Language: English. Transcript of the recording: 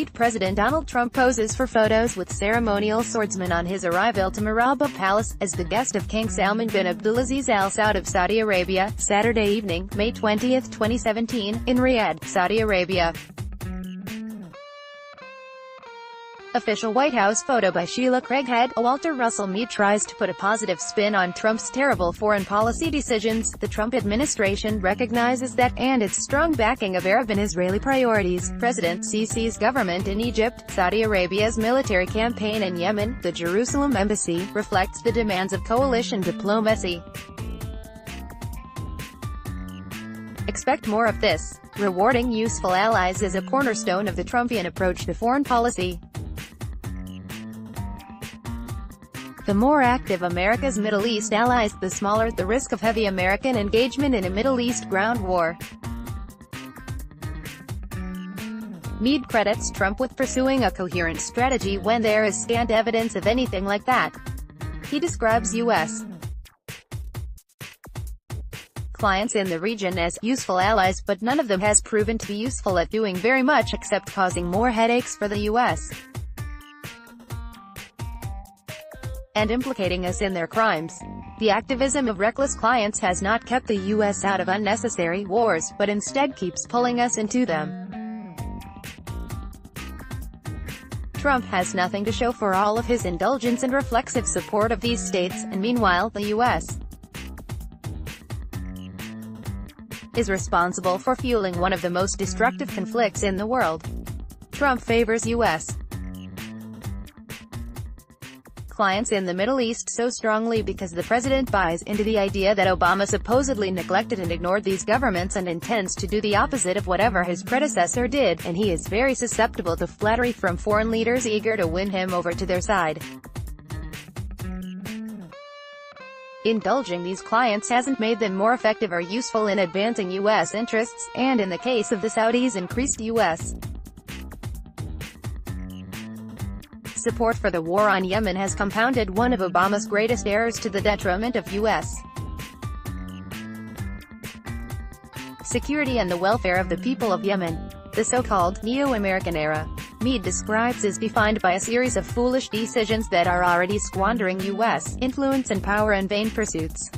tweet, President Donald Trump poses for photos with ceremonial swordsmen on his arrival to Murabba Palace, as the guest of King Salman bin Abdulaziz Al Saud of Saudi Arabia, Saturday evening, May 20, 2017, in Riyadh, Saudi Arabia. Official White House photo by Shealah Craighead. Walter Russell Mead tries to put a positive spin on Trump's terrible foreign policy decisions. The Trump administration recognizes that, and its strong backing of Arab and Israeli priorities. President Sisi's government in Egypt, Saudi Arabia's military campaign in Yemen, the Jerusalem embassy, reflects the demands of coalition diplomacy. Expect more of this. Rewarding useful allies is a cornerstone of the Trumpian approach to foreign policy. The more active America's Middle East allies, the smaller the risk of heavy American engagement in a Middle East ground war. Mead credits Trump with pursuing a coherent strategy when there is scant evidence of anything like that. He describes U.S. clients in the region as useful allies, but none of them has proven to be useful at doing very much except causing more headaches for the U.S. and implicating us in their crimes. The activism of reckless clients has not kept the U.S. out of unnecessary wars, but instead keeps pulling us into them. Trump has nothing to show for all of his indulgence and reflexive support of these states, and meanwhile, the U.S. is responsible for fueling one of the most destructive conflicts in the world. Trump favors U.S. clients in the Middle East so strongly because the president buys into the idea that Obama supposedly neglected and ignored these governments and intends to do the opposite of whatever his predecessor did, and he is very susceptible to flattery from foreign leaders eager to win him over to their side. Indulging these clients hasn't made them more effective or useful in advancing U.S. interests, and in the case of the Saudis, increased U.S. support for the war on Yemen has compounded one of Obama's greatest errors to the detriment of U.S. security and the welfare of the people of Yemen. The so-called neo-American era, Mead describes, is defined by a series of foolish decisions that are already squandering U.S. influence and power in vain pursuits.